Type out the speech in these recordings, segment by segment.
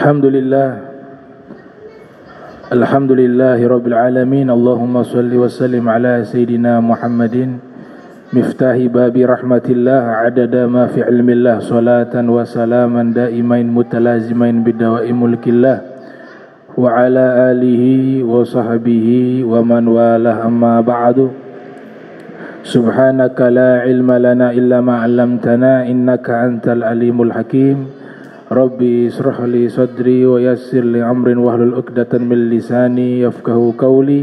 Alhamdulillahi Rabbil Alamin. Allahumma salli wa sallim ala Sayyidina Muhammadin miftahi babi rahmatillah adada ma fi ilmillah salatan wa salaman daimain mutalazimain bidawa'i mulkillah wa ala alihi wa sahbihi wa man walah amma ba'du. Subhanaka la ilma lana illa ma 'allamtana innaka antal alimul hakim. Rabbi israh li sadri wa yassir li amrin wahlul 'uqdatan min lisani yafqahu qawli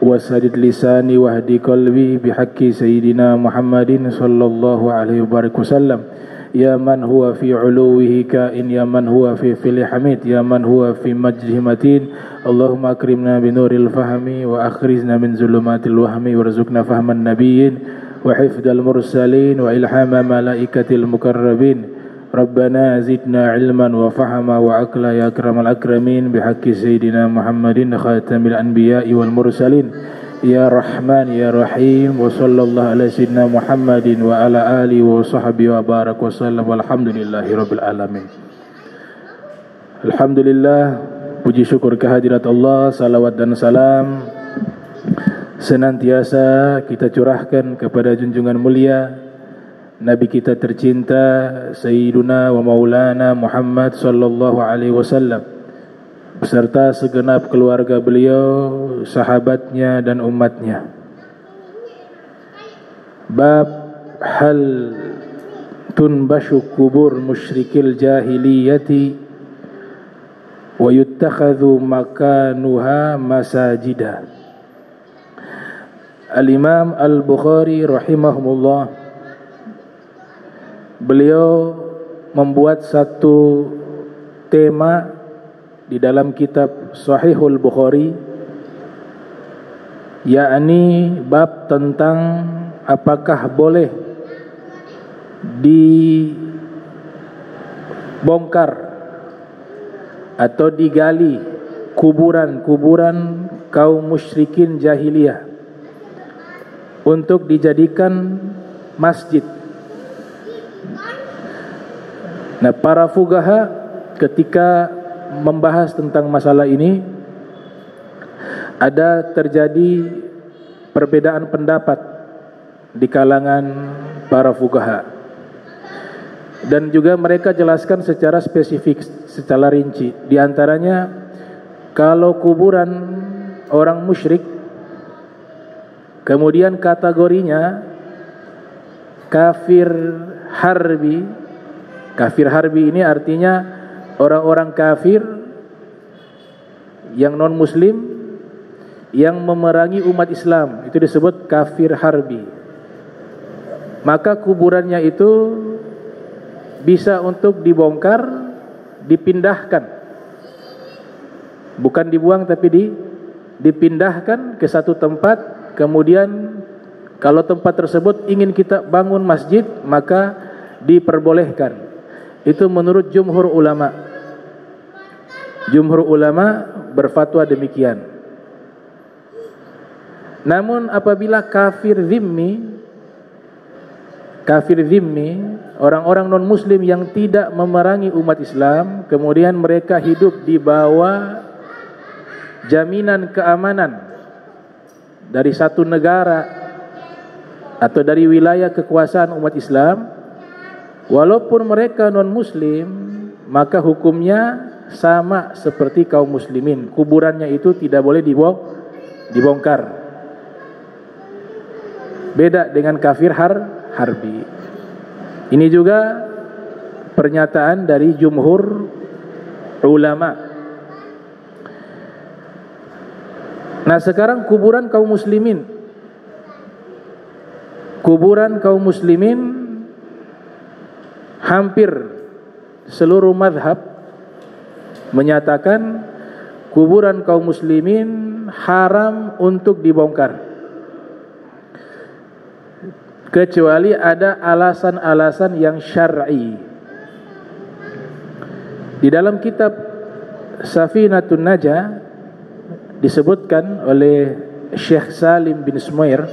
wasadid lisani wahdi qalbi bihaqqi sayyidina Muhammadin sallallahu alaihi wasallam. Ya man huwa fi 'uluwihi kain, ya man huwa fi fili hamid, ya man huwa fi majrihi matin. Allahumma akrimna bi nuril fahmi wa akhrijna min zulumatil wahmi warzuqna fahman nabiyyin wa hifdzal mursalin wa ilhama malaikatil mukarrabin. Rabbana zidna ilman wa fahama wa akla ya akramal akramin bihaqqi sayyidina Muhammadin khatamil anbiya'i wal mursalin. Ya Rahman ya Rahim wa sallallahu ala sayyidina Muhammadin wa ala alihi wa sahbihi wa barak wa sallam walhamdulillahi rabbil alamin. Alhamdulillah, puji syukur kehadirat Allah, salawat dan salam senantiasa kita curahkan kepada junjungan mulia Nabi kita tercinta Sayyiduna wa Maulana Muhammad sallallahu alaihi wasallam beserta segenap keluarga beliau, sahabatnya dan umatnya. Bab hal tunbashu kubur musyrikil jahiliyati wa yuttakhadhu makanuha masajida. Al-Imam Al-Bukhari rahimahumullah, beliau membuat satu tema di dalam kitab Sahihul Bukhari, yakni bab tentang apakah boleh dibongkar atau digali kuburan-kuburan kaum musyrikin jahiliyah untuk dijadikan masjid. Nah, para fuqaha ketika membahas tentang masalah ini ada terjadi perbedaan pendapat di kalangan para fuqaha, dan juga mereka jelaskan secara spesifik, secara rinci. Di antaranya, kalau kuburan orang musyrik kemudian kategorinya kafir harbi. Kafir harbi ini artinya orang-orang kafir yang non muslim yang memerangi umat Islam, itu disebut kafir harbi. Maka kuburannya itu bisa untuk dibongkar, dipindahkan, bukan dibuang tapi dipindahkan ke satu tempat. Kemudian kalau tempat tersebut ingin kita bangun masjid, maka diperbolehkan. Itu menurut jumhur ulama. Jumhur ulama berfatwa demikian. Namun apabila kafir zimmi, orang-orang non muslim yang tidak memerangi umat Islam, kemudian mereka hidup di bawah jaminan keamanan dari satu negara atau dari wilayah kekuasaan umat Islam, walaupun mereka non-muslim, maka hukumnya sama seperti kaum muslimin. Kuburannya itu tidak boleh dibongkar. Beda dengan kafir harbi. Ini juga pernyataan dari jumhur ulama. Nah, sekarang kuburan kaum muslimin hampir seluruh mazhab menyatakan kuburan kaum muslimin haram untuk dibongkar, kecuali ada alasan-alasan yang syar'i. Di dalam kitab Safinatun Najah disebutkan oleh Syekh Salim bin Sumair,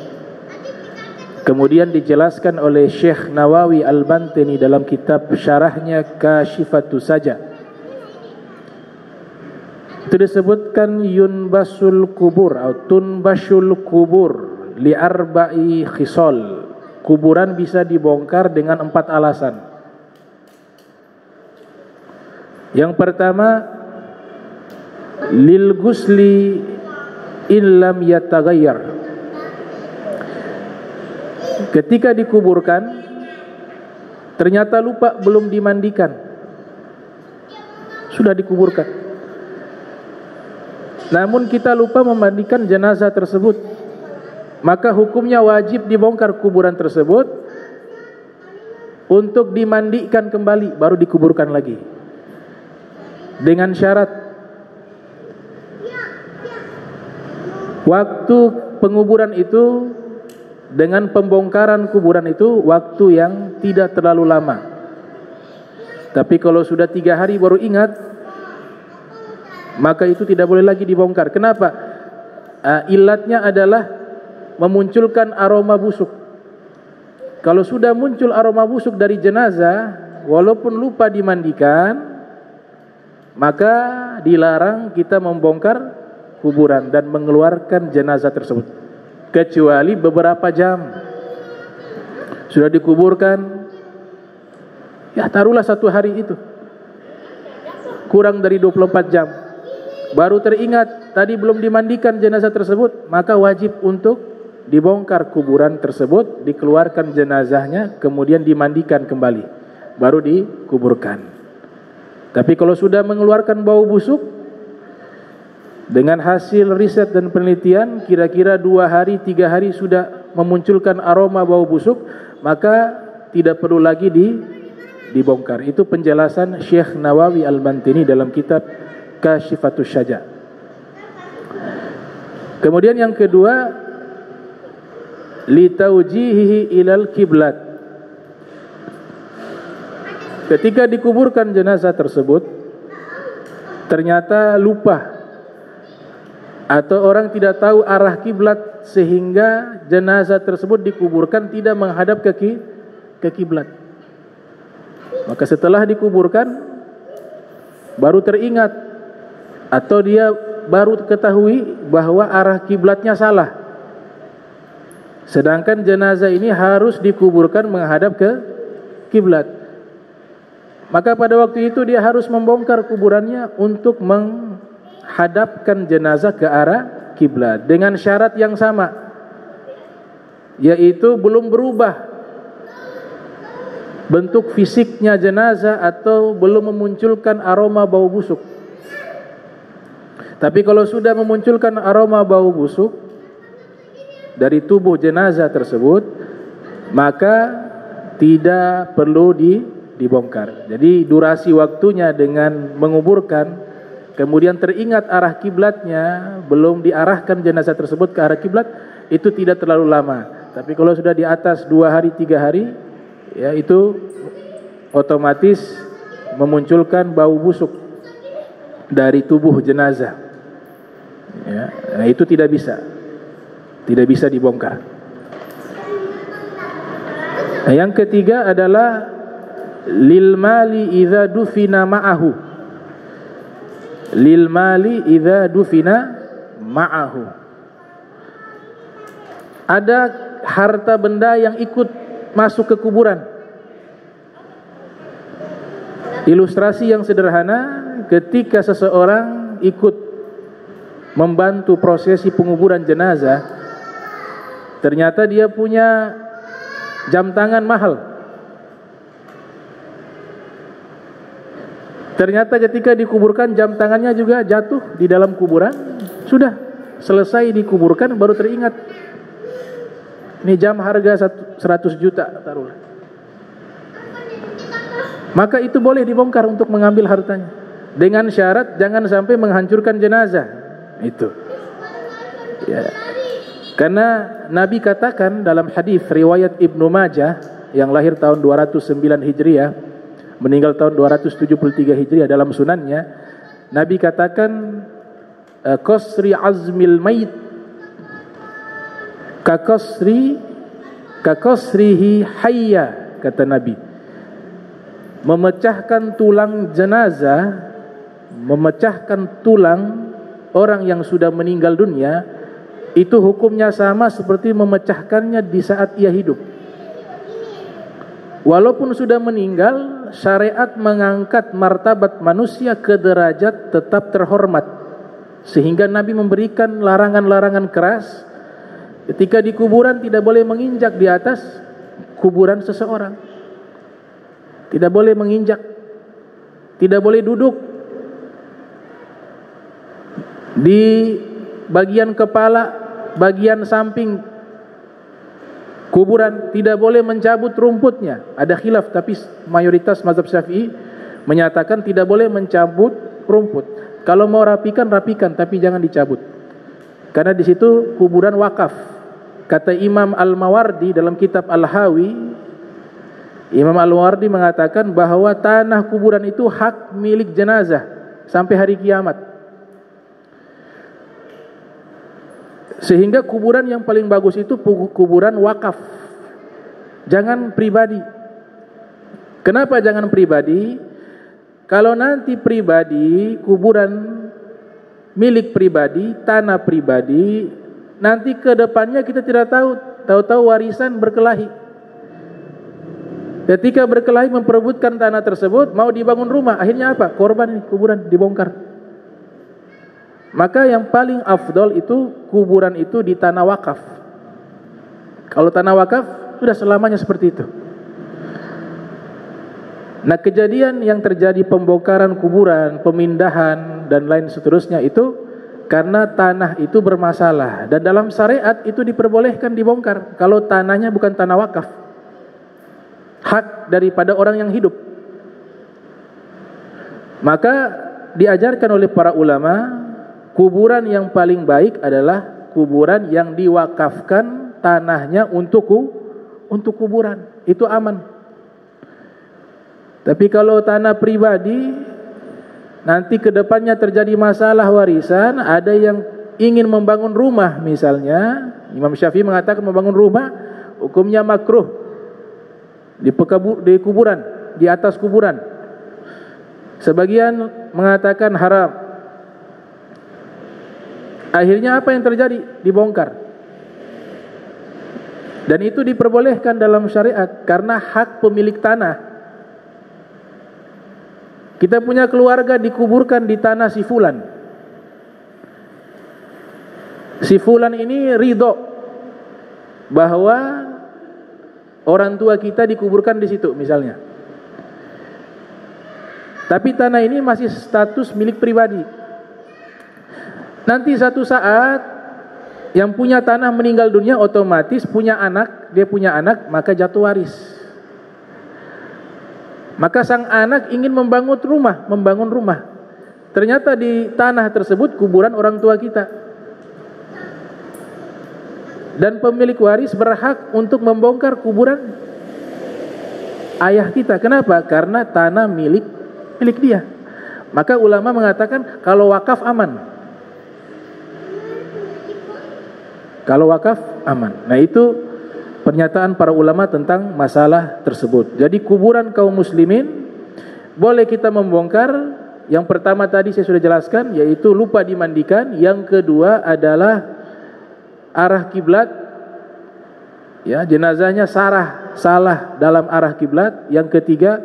kemudian dijelaskan oleh Syekh Nawawi Al-Bantani dalam kitab syarahnya Kashifatus Saja. Itu disebutkan yunbasul kubur atau tunbasul kubur li arba'i khisal. Kuburan bisa dibongkar dengan 4 alasan. Yang pertama, lil gusli in lam yataghayyar. Ketika dikuburkan ternyata lupa belum dimandikan. Sudah dikuburkan, namun kita lupa memandikan jenazah tersebut, maka hukumnya wajib dibongkar kuburan tersebut untuk dimandikan kembali, baru dikuburkan lagi. Dengan syarat waktu penguburan itu dengan pembongkaran kuburan itu waktu yang tidak terlalu lama. Tapi kalau sudah 3 hari baru ingat, maka itu tidak boleh lagi dibongkar. Kenapa? Ilatnya adalah memunculkan aroma busuk. Kalau sudah muncul aroma busuk dari jenazah, walaupun lupa dimandikan, maka dilarang kita membongkar kuburan dan mengeluarkan jenazah tersebut, kecuali beberapa jam. Sudah dikuburkan, ya taruhlah 1 hari itu, kurang dari 24 jam, baru teringat tadi belum dimandikan jenazah tersebut, maka wajib untuk dibongkar kuburan tersebut, dikeluarkan jenazahnya, kemudian dimandikan kembali, baru dikuburkan. Tapi kalau sudah mengeluarkan bau busuk, dengan hasil riset dan penelitian kira-kira 2 hari 3 hari sudah memunculkan aroma bau busuk, maka tidak perlu lagi dibongkar. Itu penjelasan Syekh Nawawi Al-Bantini dalam kitab Kashifatus Syaja. Kemudian yang kedua, litaujihihi ilal kiblat. Ketika dikuburkan jenazah tersebut ternyata lupa atau orang tidak tahu arah kiblat, sehingga jenazah tersebut dikuburkan tidak menghadap ke kiblat. Maka setelah dikuburkan baru teringat atau dia baru ketahui bahwa arah kiblatnya salah, sedangkan jenazah ini harus dikuburkan menghadap ke kiblat. Maka pada waktu itu dia harus membongkar kuburannya untuk menghadapkan jenazah ke arah kiblat dengan syarat yang sama, yaitu belum berubah bentuk fisiknya jenazah atau belum memunculkan aroma bau busuk. Tapi kalau sudah memunculkan aroma bau busuk dari tubuh jenazah tersebut, maka tidak perlu dibongkar. Jadi durasi waktunya dengan menguburkan, kemudian teringat arah kiblatnya, belum diarahkan jenazah tersebut ke arah kiblat, itu tidak terlalu lama. Tapi kalau sudah di atas 2 hari 3 hari, ya itu otomatis memunculkan bau busuk dari tubuh jenazah. Ya, nah itu tidak bisa dibongkar. Nah, yang ketiga adalah lil mali idza dufina ma'ahu. Lil mali idza dufina ma'ahu. Ada harta benda yang ikut masuk ke kuburan. Ilustrasi yang sederhana, ketika seseorang ikut membantu prosesi penguburan jenazah, ternyata dia punya jam tangan mahal. Ternyata ketika dikuburkan jam tangannya juga jatuh di dalam kuburan. Sudah selesai dikuburkan baru teringat, ini jam harga 100 juta taruhlah. Maka itu boleh dibongkar untuk mengambil hartanya, dengan syarat jangan sampai menghancurkan jenazah. Itu ya. Karena Nabi katakan dalam hadis riwayat Ibnu Majah yang lahir tahun 209 Hijriah, meninggal tahun 273 Hijriah, dalam sunannya Nabi katakan qasri azmil mayit kakasrihi hayya, kata Nabi, memecahkan tulang jenazah memecahkan tulang orang yang sudah meninggal dunia, itu hukumnya sama seperti memecahkannya di saat ia hidup. Walaupun sudah meninggal, syariat mengangkat martabat manusia ke derajat tetap terhormat, sehingga Nabi memberikan larangan-larangan keras. Ketika di kuburan tidak boleh menginjak di atas kuburan seseorang, tidak boleh menginjak, tidak boleh duduk di bagian kepala, bagian samping kuburan, tidak boleh mencabut rumputnya. Ada khilaf, tapi mayoritas mazhab Syafi'i menyatakan tidak boleh mencabut rumput. Kalau mau rapikan, rapikan, tapi jangan dicabut, karena di situ kuburan wakaf. Kata Imam Al-Mawardi dalam kitab Al-Hawi, Imam Al-Mawardi mengatakan bahwa tanah kuburan itu hak milik jenazah sampai hari kiamat. Sehingga kuburan yang paling bagus itu kuburan wakaf, jangan pribadi. Kenapa jangan pribadi? Kalau nanti pribadi, kuburan milik pribadi, tanah pribadi, nanti ke depannya kita tidak tahu warisan berkelahi. Ketika berkelahi memperebutkan tanah tersebut, mau dibangun rumah, akhirnya apa? Korban ini, kuburan dibongkar. Maka yang paling afdol itu kuburan itu di tanah wakaf. Kalau tanah wakaf sudah selamanya seperti itu. Nah, kejadian yang terjadi pembongkaran kuburan, pemindahan dan lain seterusnya itu karena tanah itu bermasalah, dan dalam syariat itu diperbolehkan dibongkar kalau tanahnya bukan tanah wakaf, hak daripada orang yang hidup. Maka diajarkan oleh para ulama, kuburan yang paling baik adalah kuburan yang diwakafkan tanahnya untuk kuburan, itu aman. Tapi kalau tanah pribadi, nanti ke depannya terjadi masalah warisan, ada yang ingin membangun rumah misalnya, Imam Syafi'i mengatakan membangun rumah hukumnya makruh di kuburan, di atas kuburan. Sebagian mengatakan haram. Akhirnya apa yang terjadi? Dibongkar. Dan itu diperbolehkan dalam syariat karena hak pemilik tanah. Kita punya keluarga dikuburkan di tanah si fulan. Si fulan ini ridho bahwa orang tua kita dikuburkan di situ misalnya. Tapi tanah ini masih status milik pribadi. Nanti satu saat yang punya tanah meninggal dunia, otomatis punya anak, dia punya anak, maka jatuh waris. Maka sang anak ingin membangun rumah. Ternyata di tanah tersebut kuburan orang tua kita. Dan pemilik waris berhak untuk membongkar kuburan ayah kita. Kenapa? Karena tanah milik dia. Maka ulama mengatakan kalau wakaf aman. Kalau wakaf aman. Nah, itu pernyataan para ulama tentang masalah tersebut. Jadi kuburan kaum muslimin boleh kita membongkar. Yang pertama tadi saya sudah jelaskan, yaitu lupa dimandikan. Yang kedua adalah arah kiblat. Ya, jenazahnya salah dalam arah kiblat. Yang ketiga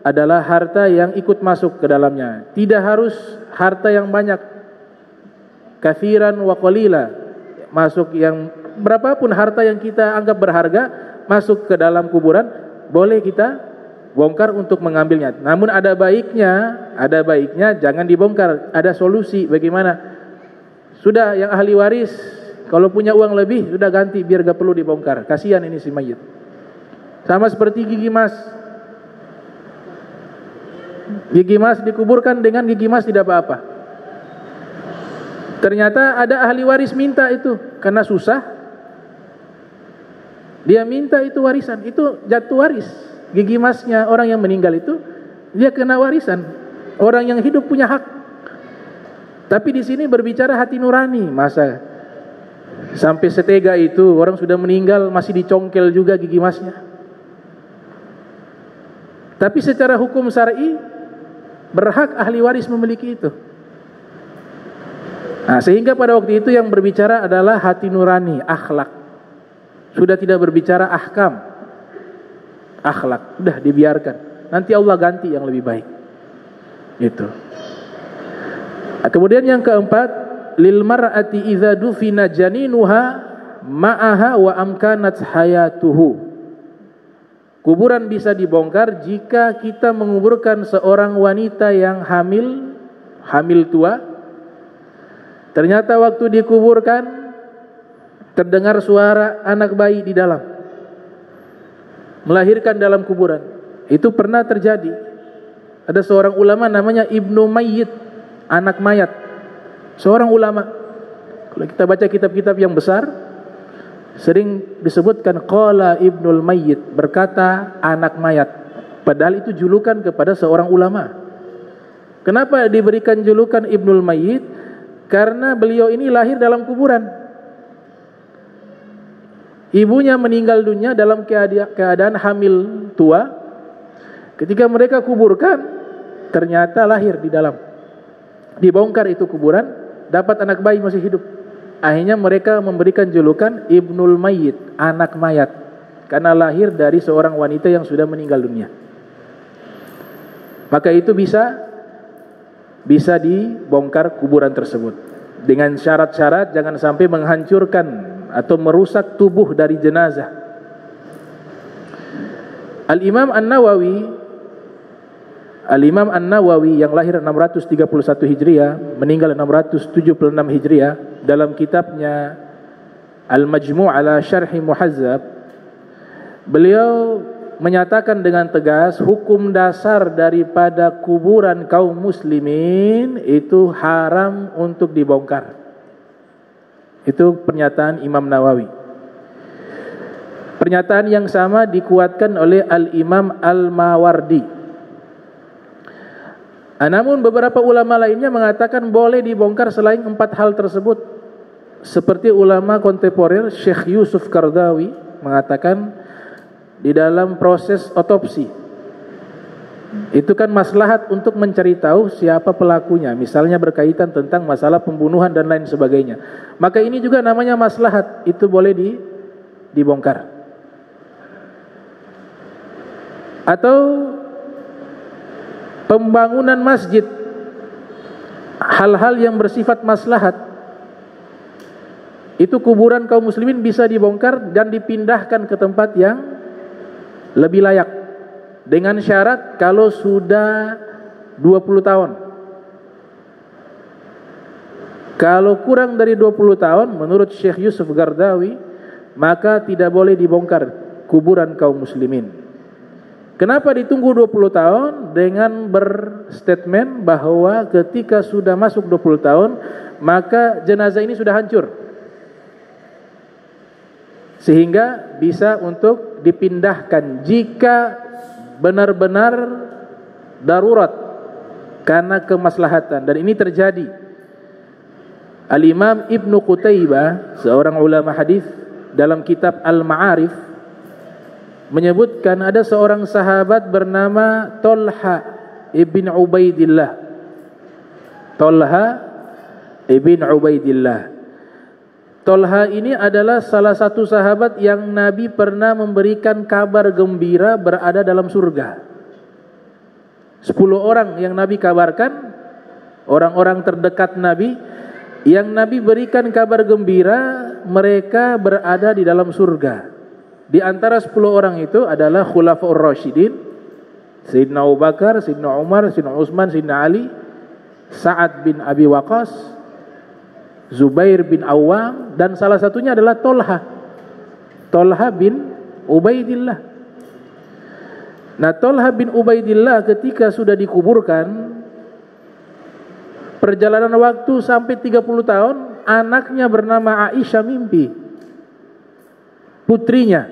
adalah harta yang ikut masuk ke dalamnya. Tidak harus harta yang banyak. Kathiran wa qalila. Masuk yang berapapun harta yang kita anggap berharga masuk ke dalam kuburan, boleh kita bongkar untuk mengambilnya. Namun ada baiknya jangan dibongkar. Ada solusi bagaimana? Sudah yang ahli waris kalau punya uang lebih sudah ganti biar gak perlu dibongkar. Kasihan ini si mayit. Sama seperti gigi mas. Gigi mas dikuburkan dengan gigi mas tidak apa-apa. Ternyata ada ahli waris minta itu karena susah. Dia minta itu warisan, itu jatuh waris. Gigi masnya orang yang meninggal itu dia kena warisan. Orang yang hidup punya hak. Tapi di sini berbicara hati nurani, masa sampai setega itu orang sudah meninggal masih dicongkel juga gigi masnya. Tapi secara hukum syar'i berhak ahli waris memiliki itu. Nah, sehingga pada waktu itu yang berbicara adalah hati nurani, akhlak. Sudah tidak berbicara ahkam, akhlak. Sudah dibiarkan. Nanti Allah ganti yang lebih baik. Itu. Nah, kemudian yang keempat, lil mar'ati idza dufina janinuha ma'aha wa amkanat hayatuhu. Kuburan bisa dibongkar jika kita menguburkan seorang wanita yang hamil tua. Ternyata waktu dikuburkan terdengar suara anak bayi di dalam, melahirkan dalam kuburan. Itu pernah terjadi. Ada seorang ulama namanya Ibnu Mayyit, anak mayat. Seorang ulama. Kalau kita baca kitab-kitab yang besar, sering disebutkan qala Ibnul Mayyit, berkata anak mayat. Padahal itu julukan kepada seorang ulama. Kenapa diberikan julukan Ibnul Mayyit? Karena beliau ini lahir dalam kuburan. Ibunya meninggal dunia dalam keadaan hamil tua. Ketika mereka kuburkan, ternyata lahir di dalam. Dibongkar itu kuburan, dapat anak bayi masih hidup. Akhirnya mereka memberikan julukan Ibnul Mayyit, anak mayat, karena lahir dari seorang wanita yang sudah meninggal dunia. Maka itu bisa dibongkar kuburan tersebut dengan syarat-syarat jangan sampai menghancurkan atau merusak tubuh dari jenazah. Al-Imam An-Nawawi yang lahir 631 Hijriah, meninggal 676 Hijriah, dalam kitabnya Al-Majmu' ala Syarhi Muhazzab, beliau menyatakan dengan tegas hukum dasar daripada kuburan kaum muslimin itu haram untuk dibongkar. Itu pernyataan Imam Nawawi. Pernyataan yang sama dikuatkan oleh Al-Imam Al-Mawardi. Namun beberapa ulama lainnya mengatakan boleh dibongkar selain 4 hal tersebut. Seperti ulama kontemporer Syekh Yusuf Qaradawi mengatakan di dalam proses otopsi itu kan maslahat untuk mencari tahu siapa pelakunya, misalnya berkaitan tentang masalah pembunuhan dan lain sebagainya. Maka ini juga namanya maslahat, itu boleh dibongkar. Atau pembangunan masjid, hal-hal yang bersifat maslahat, itu kuburan kaum muslimin bisa dibongkar dan dipindahkan ke tempat yang lebih layak, dengan syarat kalau sudah 20 tahun. Kalau kurang dari 20 tahun menurut Syekh Yusuf Qaradawi, maka tidak boleh dibongkar kuburan kaum muslimin. Kenapa ditunggu 20 tahun? Dengan berstatement bahwa ketika sudah masuk 20 tahun maka jenazah ini sudah hancur, sehingga bisa untuk dipindahkan jika benar-benar darurat karena kemaslahatan. Dan ini terjadi. Al-Imam Ibnu Qutaibah, seorang ulama hadis, dalam kitab Al-Ma'arif menyebutkan ada seorang sahabat bernama Talha ibn Ubaidillah. Talha ibn Ubaidillah. Talha ini adalah salah satu sahabat yang Nabi pernah memberikan kabar gembira berada dalam surga. 10 orang yang Nabi kabarkan, orang-orang terdekat Nabi, yang Nabi berikan kabar gembira mereka berada di dalam surga. Di antara 10 orang itu adalah Khulafaur Rasyidin, Sayyidina Abu Bakar, Sayyidina Umar, Sayyidina Utsman, Sayyidina Ali, Sa'ad bin Abi Waqqas, Zubair bin Awam, dan salah satunya adalah Talha bin Ubaidillah. Nah, Talha bin Ubaidillah ketika sudah dikuburkan, perjalanan waktu sampai 30 tahun, anaknya bernama Aisyah mimpi. Putrinya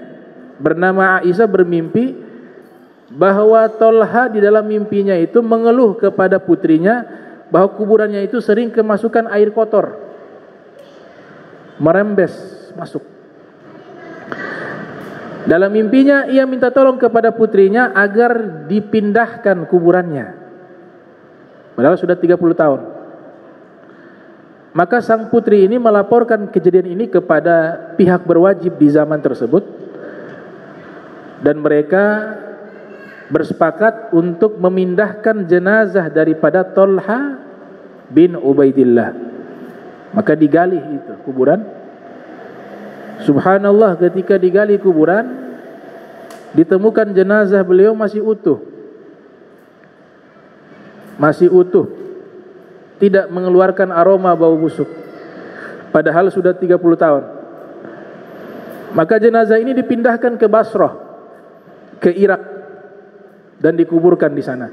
bernama Aisyah bermimpi bahwa Talha di dalam mimpinya itu mengeluh kepada putrinya bahwa kuburannya itu sering kemasukan air kotor, merembes masuk. Dalam mimpinya ia minta tolong kepada putrinya agar dipindahkan kuburannya. Padahal sudah 30 tahun. Maka sang putri ini melaporkan kejadian ini kepada pihak berwajib di zaman tersebut, dan mereka bersepakat untuk memindahkan jenazah daripada Thalha bin Ubaidillah. Maka digali itu kuburan. Subhanallah, ketika digali kuburan, ditemukan jenazah beliau masih utuh. Masih utuh. Tidak mengeluarkan aroma bau busuk. Padahal sudah 30 tahun. Maka jenazah ini dipindahkan ke Basrah, ke Irak, dan dikuburkan di sana.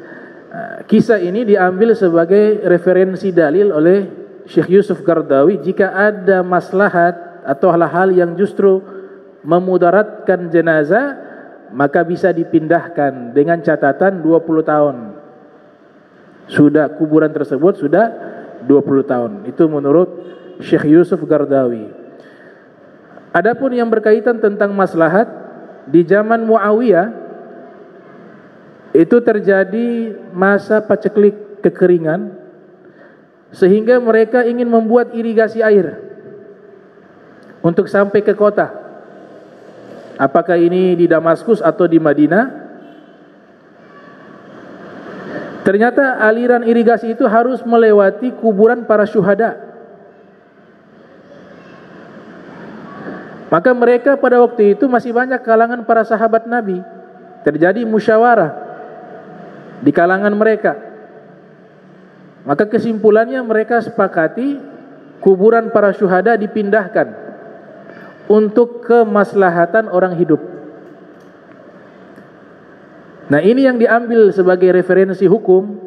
Kisah ini diambil sebagai referensi dalil oleh Syekh Yusuf Qaradawi jika ada maslahat atau hal-hal yang justru memudaratkan jenazah, maka bisa dipindahkan dengan catatan 20 tahun. Sudah kuburan tersebut sudah 20 tahun. Itu menurut Syekh Yusuf Qaradawi. Adapun yang berkaitan tentang maslahat, di zaman Muawiyah itu terjadi masa paceklik kekeringan, sehingga mereka ingin membuat irigasi air untuk sampai ke kota. Apakah ini di Damaskus atau di Madinah? Ternyata aliran irigasi itu harus melewati kuburan para syuhada. Maka mereka pada waktu itu masih banyak kalangan para sahabat Nabi. Terjadi musyawarah di kalangan mereka. Maka kesimpulannya mereka sepakati kuburan para syuhada dipindahkan untuk kemaslahatan orang hidup. Nah, ini yang diambil sebagai referensi hukum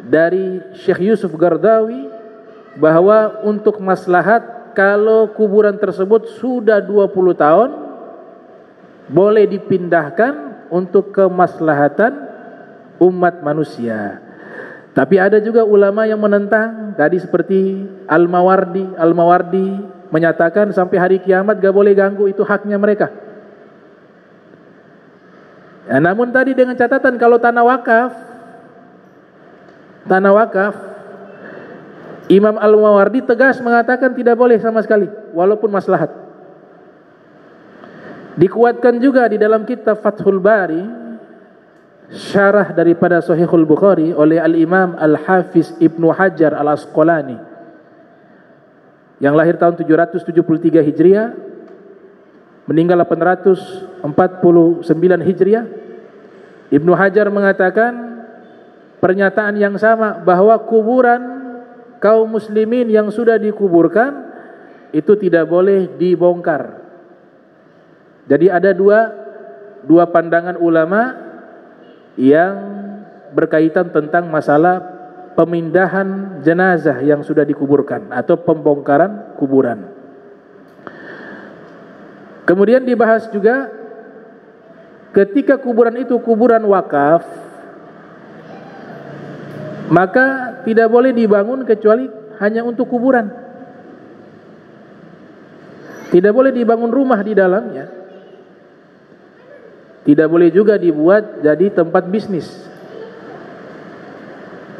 dari Syekh Yusuf Qaradawi, bahwa untuk maslahat kalau kuburan tersebut sudah 20 tahun boleh dipindahkan untuk kemaslahatan umat manusia. Tapi ada juga ulama yang menentang, tadi seperti Al-Mawardi menyatakan sampai hari kiamat gak boleh ganggu, itu haknya mereka. Ya, namun tadi dengan catatan kalau tanah wakaf, Imam Al-Mawardi tegas mengatakan tidak boleh sama sekali, walaupun maslahat. Dikuatkan juga di dalam kitab Fathul Bari, syarah daripada Sahihul Bukhari oleh Al-Imam Al-Hafiz Ibnu Hajar Al-Asqalani, yang lahir tahun 773 Hijriah, meninggal 849 Hijriah. Ibnu Hajar mengatakan pernyataan yang sama, bahwa kuburan kaum muslimin yang sudah dikuburkan itu tidak boleh dibongkar. Jadi ada dua pandangan ulama yang berkaitan tentang masalah pemindahan jenazah yang sudah dikuburkan atau pembongkaran kuburan. Kemudian dibahas juga ketika kuburan itu kuburan wakaf, maka tidak boleh dibangun kecuali hanya untuk kuburan. Tidak boleh dibangun rumah di dalamnya. Tidak boleh juga dibuat jadi tempat bisnis.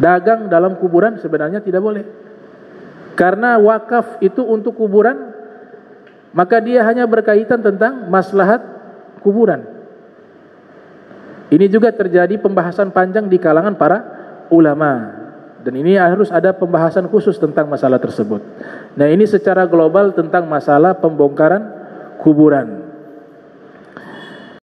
Dagang dalam kuburan sebenarnya tidak boleh. Karena wakaf itu untuk kuburan, maka dia hanya berkaitan tentang maslahat kuburan. Ini juga terjadi pembahasan panjang di kalangan para ulama, dan ini harus ada pembahasan khusus tentang masalah tersebut. Nah, ini secara global tentang masalah pembongkaran kuburan.